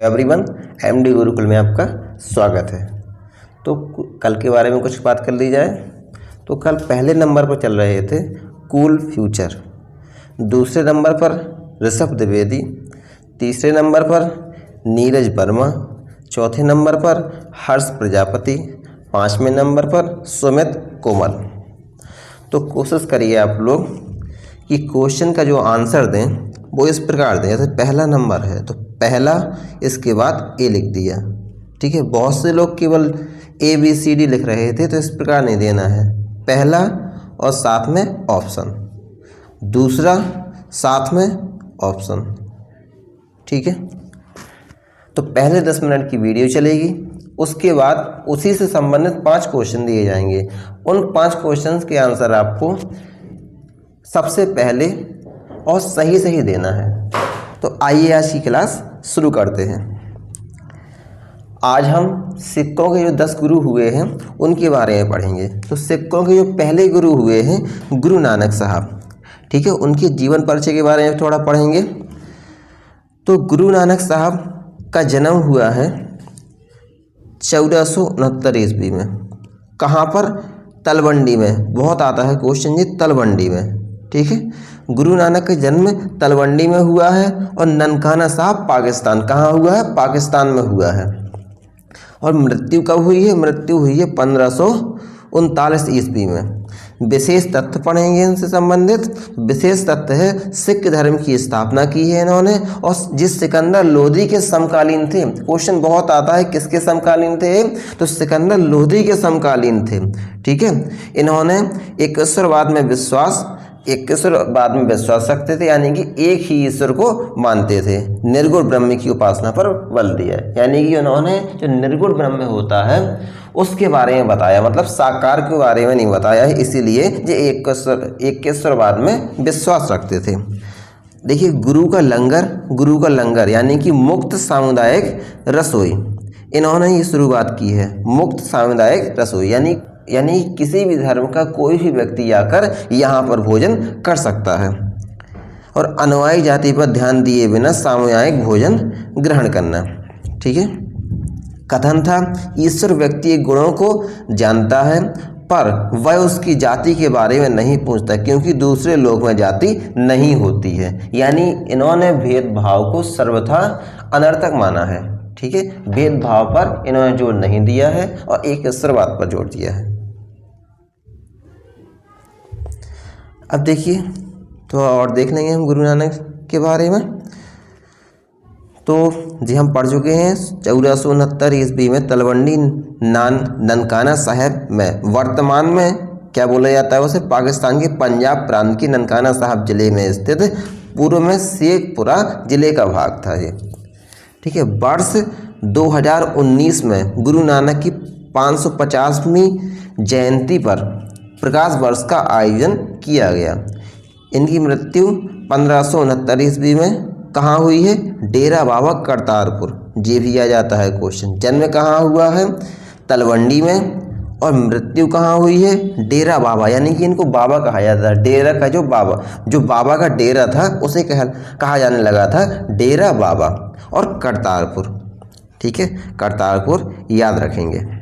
Everyone, MD Gurukul में आपका स्वागत है। तो कल के बारे में कुछ बात कर ली जाए तो कल पहले नंबर पर चल रहे थे कूल फ्यूचर, दूसरे नंबर पर ऋषभ द्विवेदी, तीसरे नंबर पर नीरज वर्मा, चौथे नंबर पर हर्ष प्रजापति, पाँचवें नंबर पर सुमित कोमल। तो कोशिश करिए आप लोग कि क्वेश्चन का जो आंसर दें वो इस प्रकार दें। जैसे पहला नंबर है तो पहला, इसके बाद ए लिख दिया, ठीक है। बहुत से लोग केवल ABCD लिख रहे थे, तो इस प्रकार नहीं देना है। पहला और साथ में ऑप्शन, दूसरा साथ में ऑप्शन, ठीक है। तो पहले 10 मिनट की वीडियो चलेगी, उसके बाद उसी से संबंधित 5 क्वेश्चन दिए जाएंगे। उन 5 क्वेश्चंस के आंसर आपको सबसे पहले और सही देना है। तो आइए आज की क्लास शुरू करते हैं। आज हम सिक्कों के जो 10 गुरु हुए हैं उनके बारे में पढ़ेंगे। तो सिक्कों के जो पहले गुरु हुए हैं गुरु नानक साहब, ठीक है, उनके जीवन परिचय के बारे में थोड़ा पढ़ेंगे। तो गुरु नानक साहब का जन्म हुआ है 1469 ईस्वी में। कहाँ पर? तलवंडी में। बहुत आता है क्वेश्चन ये, तलवंडी में, ठीक है। गुरु नानक का जन्म तलवंडी में हुआ है और ननकाना साहब पाकिस्तान, कहाँ हुआ है? पाकिस्तान में हुआ है। और मृत्यु कब हुई है? मृत्यु हुई है 1539 ईस्वी में। विशेष तथ्य पढ़ेंगे इनसे संबंधित। विशेष तथ्य है सिख धर्म की स्थापना की है इन्होंने, और जिस सिकंदर लोधी के समकालीन थे। क्वेश्चन बहुत आता है किसके समकालीन थे? तो सिकंदर लोधी के समकालीन थे, ठीक है। इन्होंने एकेश्वरवाद में विश्वास रखते थे, यानी कि एक ही ईश्वर को मानते थे। निर्गुण ब्रह्म की उपासना पर बल दिया, यानी कि उन्होंने जो निर्गुण ब्रह्म होता है उसके बारे में बताया, मतलब साकार के बारे में नहीं बताया है। इसीलिए जो एकेश्वरवाद में विश्वास रखते थे। देखिए, गुरु का लंगर यानी कि मुक्त सामुदायिक रसोई, इन्होंने ये शुरुआत की है। मुक्त सामुदायिक रसोई यानी किसी भी धर्म का कोई भी व्यक्ति आकर यहाँ पर भोजन कर सकता है। और अनुयायी जाति पर ध्यान दिए बिना सामुदायिक भोजन ग्रहण करना, ठीक है। कथन था, ईश्वर व्यक्ति के गुणों को जानता है पर वह उसकी जाति के बारे में नहीं पूछता, क्योंकि दूसरे लोक में जाति नहीं होती है। यानी इन्होंने भेदभाव को सर्वथा अनर्थक माना है, ठीक है। भेदभाव पर इन्होंने जोर नहीं दिया है और एकेश्वरवाद पर जोर दिया है। अब देखिए, तो और देख लेंगे हम गुरु नानक के बारे में। तो जी हम पढ़ चुके हैं 1469 ईस्वी में तलवंडी ननकाना साहब में। वर्तमान में क्या बोला जाता है उसे? पाकिस्तान के पंजाब प्रांत की ननकाना साहब जिले में स्थित, पूर्व में शेखपुरा जिले का भाग था ये, ठीक है। वर्ष 2019 में गुरु नानक की 550वीं जयंती पर प्रकाश वर्ष का आयोजन किया गया। इनकी मृत्यु 1569 ईस्वी में कहाँ हुई है? डेरा बाबा करतारपुर। ये भी आ जाता है क्वेश्चन। जन्म कहाँ हुआ है? तलवंडी में। और मृत्यु कहाँ हुई है? डेरा बाबा, यानी कि इनको बाबा कहा जाता है। डेरा का जो बाबा का डेरा था उसे कहा जाने लगा था डेरा बाबा। और करतारपुर, ठीक है, करतारपुर याद रखेंगे।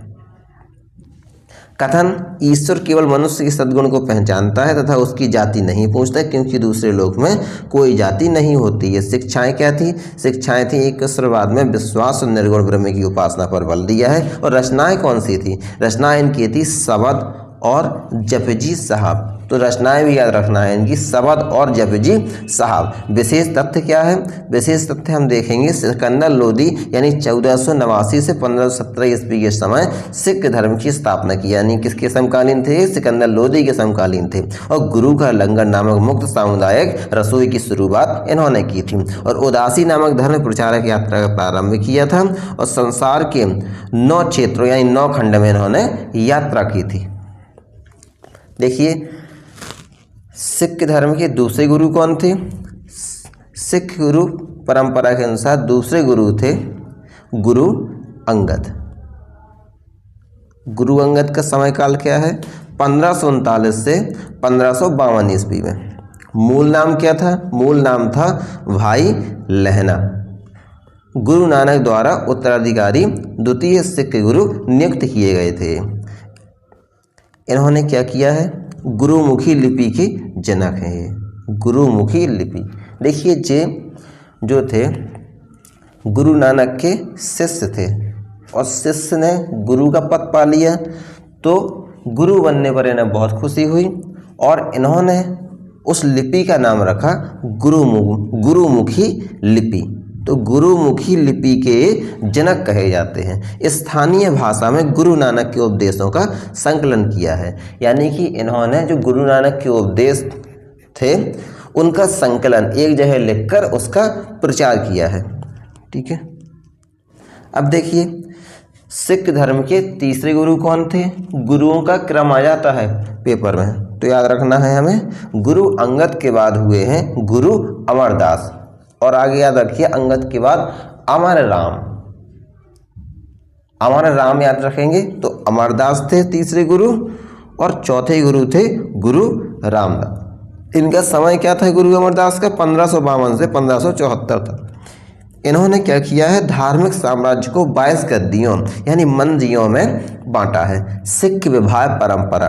कथन, ईश्वर केवल मनुष्य के सद्गुण को पहचानता है तथा उसकी जाति नहीं पूछता, क्योंकि दूसरे लोक में कोई जाति नहीं होती है। शिक्षाएं क्या थी? शिक्षाएं थी एकेश्वरवाद में विश्वास और निर्गुण ब्रह्म की उपासना पर बल दिया है। और रचनाएं कौन सी थी? रचनाएं इनकी थी सबद और जपजी साहब। तो रचनाएं भी याद रखना है इनकी, सबद और जपजी साहब। विशेष तथ्य क्या है? विशेष तथ्य हम देखेंगे सिकंदर लोधी यानी 1489 से 1517 ईस्वी के समय सिख धर्म की स्थापना की, यानी किसके समकालीन थे? सिकंदर लोधी के समकालीन थे। और गुरु का लंगर नामक मुक्त सामुदायिक रसोई की शुरुआत इन्होंने की थी। और उदासी नामक धर्म प्रचारक यात्रा का प्रारंभ किया था। और संसार के 9 क्षेत्रों यानी 9 खंड में इन्होंने यात्रा की थी। देखिए, सिख धर्म के दूसरे गुरु कौन थे? सिख गुरु परंपरा के अनुसार दूसरे गुरु थे गुरु अंगद। गुरु अंगद का समय काल क्या है? 1539 से 1552 ईस्वी में। मूल नाम क्या था? मूल नाम था भाई लहना। गुरु नानक द्वारा उत्तराधिकारी द्वितीय सिख गुरु नियुक्त किए गए थे। इन्होंने क्या किया है, गुरुमुखी लिपि के जनक हैं ये, गुरुमुखी लिपि। देखिए ये जो थे गुरु नानक के शिष्य थे और शिष्य ने गुरु का पद पा लिया, तो गुरु बनने पर इन्हें बहुत खुशी हुई और इन्होंने उस लिपि का नाम रखा गुरुमुखी लिपि। तो गुरुमुखी लिपि के जनक कहे जाते हैं। स्थानीय भाषा में गुरु नानक के उपदेशों का संकलन किया है, यानी कि इन्होंने जो गुरु नानक के उपदेश थे उनका संकलन एक जगह लिखकर उसका प्रचार किया है। ठीक है, अब देखिए सिख धर्म के तीसरे गुरु कौन थे। गुरुओं का क्रम आ जाता है पेपर में, तो याद रखना है हमें। गुरु अंगद के बाद हुए हैं गुरु अमरदास, और आगे याद रखिए अंगद के बाद अमर राम, अमर राम याद रखेंगे। तो अमरदास थे तीसरे गुरु और चौथे गुरु थे गुरु रामदास। इनका समय क्या था गुरु अमरदास का, 1552 से 1574 तक। इन्होंने क्या किया है, धार्मिक साम्राज्य को 22 गद्दियों यानी मंदियों में बांटा है। सिख विवाह परंपरा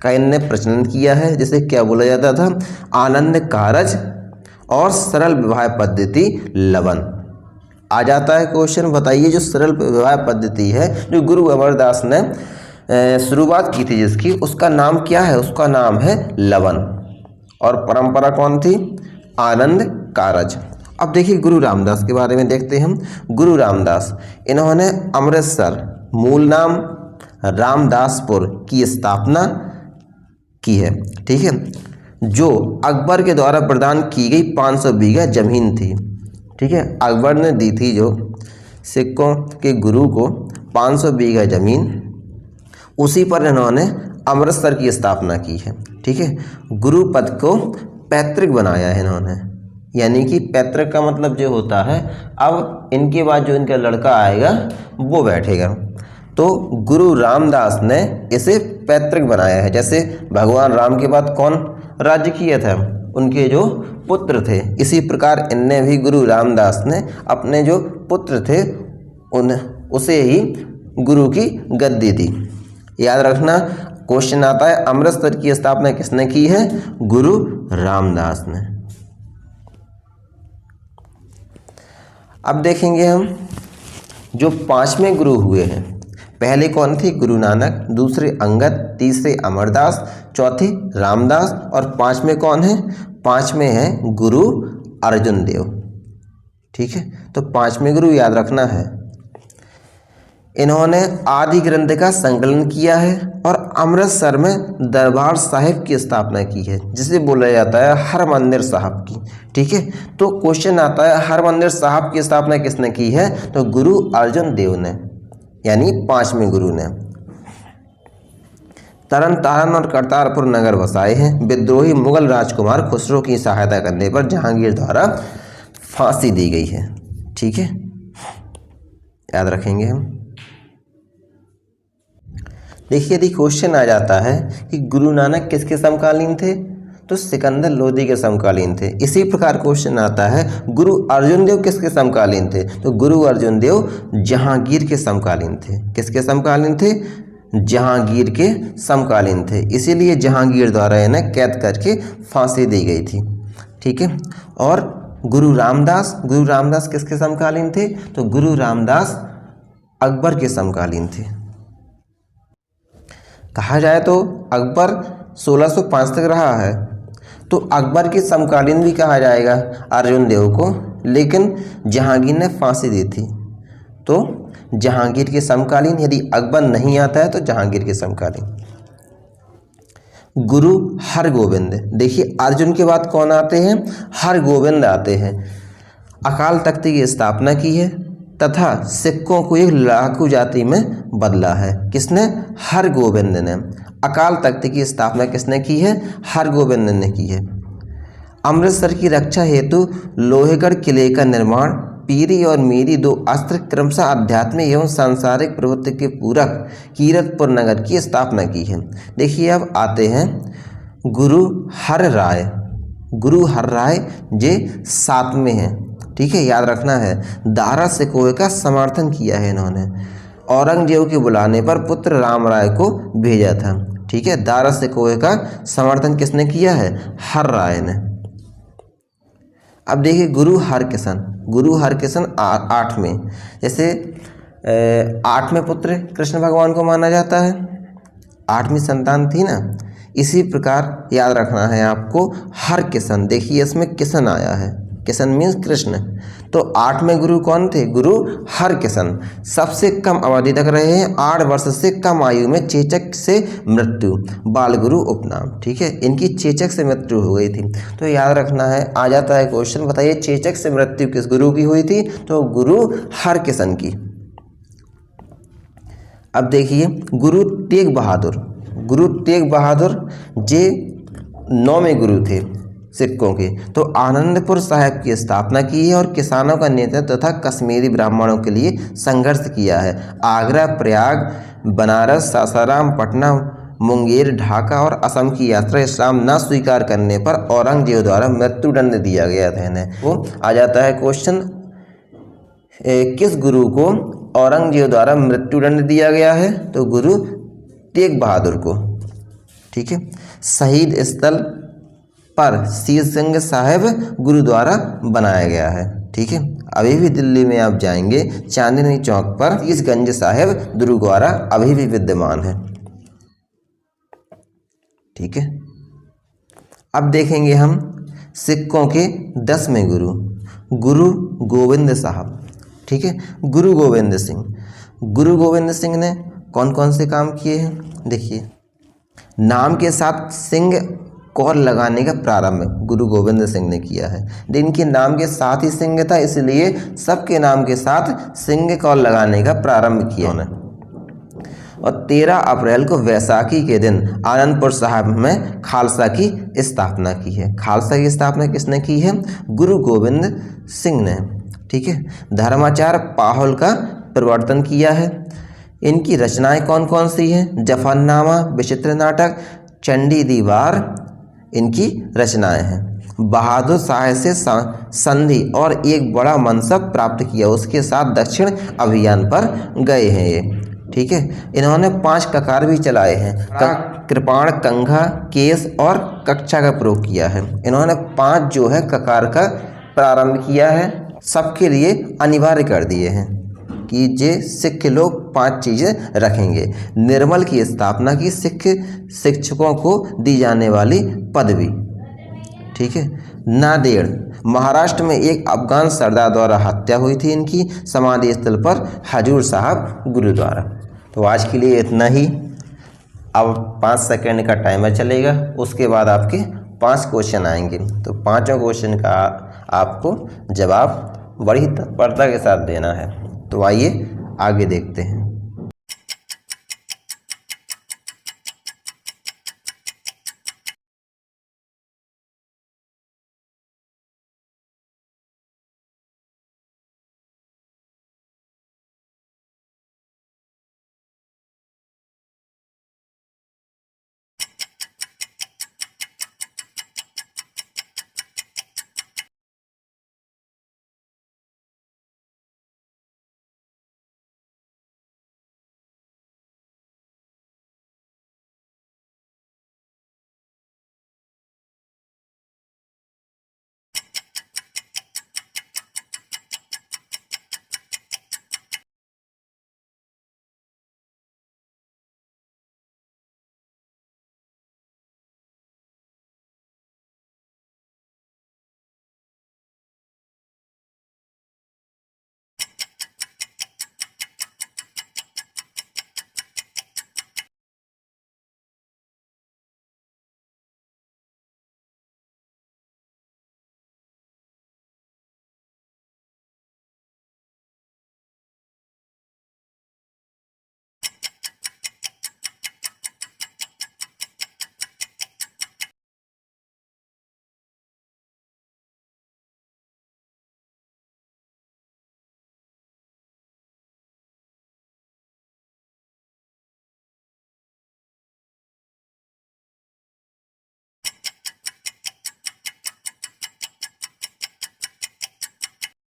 का इनने प्रचलन किया है, जिसे क्या बोला जाता था, आनंद कारज और सरल विवाह पद्धति लवन। आ जाता है क्वेश्चन, बताइए जो सरल विवाह पद्धति है जो गुरु अमरदास ने शुरुआत की थी जिसकी, उसका नाम क्या है, उसका नाम है लवन, और परंपरा कौन थी, आनंद कारज। अब देखिए गुरु रामदास के बारे में देखते हैं हम। गुरु रामदास इन्होंने अमृतसर मूल नाम रामदासपुर की स्थापना की है। ठीक है, जो अकबर के द्वारा प्रदान की गई 500 बीघा जमीन थी। ठीक है, अकबर ने दी थी जो सिखों के गुरु को 500 बीघा जमीन, उसी पर इन्होंने अमृतसर की स्थापना की है। ठीक है, गुरु पद को पैतृक बनाया है इन्होंने, यानी कि पैतृक का मतलब जो होता है अब इनके बाद जो इनका लड़का आएगा वो बैठेगा, तो गुरु रामदास ने इसे पैतृक बनाया है। जैसे भगवान राम के बाद कौन राज्य किया था, उनके जो पुत्र थे, इसी प्रकार इनने भी गुरु रामदास ने अपने जो पुत्र थे उसे ही गुरु की गद्दी दी। याद रखना क्वेश्चन आता है अमृतसर की स्थापना किसने की है, गुरु रामदास ने। अब देखेंगे हम जो 5वें गुरु हुए हैं, पहले कौन थे, गुरु नानक, दूसरे अंगद, तीसरे अमरदास, चौथे रामदास, और 5वें कौन है, 5वें हैं गुरु अर्जुन देव। ठीक है, तो 5वें गुरु याद रखना है। इन्होंने आदि ग्रंथ का संकलन किया है और अमृतसर में दरबार साहिब की स्थापना की है, जिसे बोला जाता है हरमंदिर साहब की। ठीक है, तो क्वेश्चन आता है हरमंदिर साहब की स्थापना किसने की है, तो गुरु अर्जुन देव ने, यानी 5वें गुरु ने। तरन तारण और करतारपुर नगर बसाए हैं। विद्रोही मुगल राजकुमार खुसरो की सहायता करने पर जहांगीर द्वारा फांसी दी गई है। ठीक है, याद रखेंगे हम। देखिए यदि क्वेश्चन आ जाता है कि गुरु नानक किसके समकालीन थे, तो सिकंदर लोदी के समकालीन थे। इसी प्रकार क्वेश्चन आता है गुरु अर्जुन देव किसके समकालीन थे, तो गुरु अर्जुन देव जहांगीर के समकालीन थे। किसके समकालीन थे, जहांगीर के समकालीन थे, इसीलिए जहांगीर द्वारा इन्हें कैद करके फांसी दी गई थी। ठीक है, और गुरु रामदास किसके समकालीन थे, तो गुरु रामदास अकबर के समकालीन थे। कहा जाए तो अकबर 1605 तक रहा है, तो अकबर के समकालीन भी कहा जाएगा अर्जुन देव को, लेकिन जहांगीर ने फांसी दी थी, तो जहांगीर के समकालीन। यदि अकबर नहीं आता है तो जहांगीर के समकालीन। गुरु हरगोविंद, देखिए अर्जुन के बाद कौन आते हैं, हरगोविंद आते हैं। अकाल तख्त की स्थापना की है तथा सिखों को एक लड़ाकू जाति में बदला है। किसने, हरगोविंद ने। अकाल तख्त की स्थापना किसने की है, हरगोविंद ने की है। अमृतसर की रक्षा हेतु लोहेगढ़ किले का निर्माण पीरी और मीरी 2 अस्त्र क्रमशः आध्यात्मिक एवं सांसारिक प्रवृत्ति के पूरक कीरतपुर नगर की स्थापना की है। देखिए अब आते हैं गुरु हर राय जे 7वें हैं। ठीक है, याद रखना है। दारा शिकोह का समर्थन किया है इन्होंने। औरंगजेब के बुलाने पर पुत्र राम राय को भेजा था। ठीक है, दारा शिकोह का समर्थन किसने किया है? हर राय ने। अब देखिए गुरु हरकिशन। गुरु हरकिशन 8वें, जैसे 8वें पुत्र कृष्ण भगवान को माना जाता है, 8वीं संतान थी ना। इसी प्रकार याद रखना है आपको हरकिशन। देखिए इसमें किशन आया है, किशन मीन्स कृष्ण। तो 8वें गुरु कौन थे? गुरु हरकिशन। सबसे कम अवधि तक रहे हैं, 8 वर्ष से कम आयु में चेचक से मृत्यु, बाल गुरु उपनाम। ठीक है, इनकी चेचक से मृत्यु हो गई थी। तो याद रखना है, आ जाता है क्वेश्चन, बताइए चेचक से मृत्यु किस गुरु की हुई थी? तो गुरु हरकिशन की। अब देखिए गुरु तेग बहादुर। गुरु तेग बहादुर जे 9वें गुरु थे सिखों के। तो आनंदपुर साहिब की स्थापना की है और किसानों का नेतृत्व तथा कश्मीरी ब्राह्मणों के लिए संघर्ष किया है। आगरा, प्रयाग, बनारस, सासाराम, पटना, मुंगेर, ढाका और असम की यात्रा इस्लाम न स्वीकार करने पर औरंगजेब द्वारा मृत्युदंड दिया गया था इन्हें। वो आ जाता है क्वेश्चन, किस गुरु को औरंगजेब द्वारा मृत्युदंड दिया गया है? तो गुरु तेग बहादुर को। ठीक है, शहीद स्थल पर शीर सिंह साहिब गुरुद्वारा बनाया गया है। ठीक है, अभी भी दिल्ली में आप जाएंगे चांदनी चौक पर शीशगंज साहिब गुरुद्वारा अभी भी विद्यमान है। ठीक है, अब देखेंगे हम सिखों के 10वें गुरु, गुरु गोविंद साहब। ठीक है, गुरु गोविंद सिंह। गुरु गोविंद सिंह ने कौन कौन से काम किए हैं? देखिए, नाम के साथ सिंह कौर लगाने का प्रारंभ गुरु गोविंद सिंह ने किया है। इनके नाम के साथ ही सिंह था, इसलिए सबके नाम के साथ सिंह कौर लगाने का प्रारंभ किया उन्होंने। और 13 अप्रैल को वैसाखी के दिन आनंदपुर साहिब में खालसा की स्थापना की है। खालसा की स्थापना किसने की है? गुरु गोविंद सिंह ने। ठीक है, धर्माचार्य पाहुल का प्रवर्तन किया है। इनकी रचनाएं कौन कौन सी हैं? जफरनामा, विचित्र नाटक, चंडी दीवार इनकी रचनाएं हैं। बहादुर शाह से संधि और एक बड़ा मनसब प्राप्त किया, उसके साथ दक्षिण अभियान पर गए हैं ये। ठीक है, इन्होंने 5 ककार भी चलाए हैं, कृपाण, कंघा, केस और कक्षा का प्रयोग किया है। इन्होंने 5 जो है ककार का प्रारंभ किया है, सबके लिए अनिवार्य कर दिए हैं कि जे सिख लोग 5 चीज़ें रखेंगे। निर्मल की स्थापना की, सिख शिक्षकों को दी जाने वाली पदवी। ठीक है, नांदेड़ महाराष्ट्र में एक अफगान सरदार द्वारा हत्या हुई थी इनकी, समाधि स्थल पर हजूर साहब गुरुद्वारा। तो आज के लिए इतना ही। अब 5 सेकंड का टाइमर चलेगा, उसके बाद आपके 5 क्वेश्चन आएंगे। तो 5 क्वेश्चन का आपको जवाब बड़ी तत्परता के साथ देना है। तो आइए आगे देखते हैं।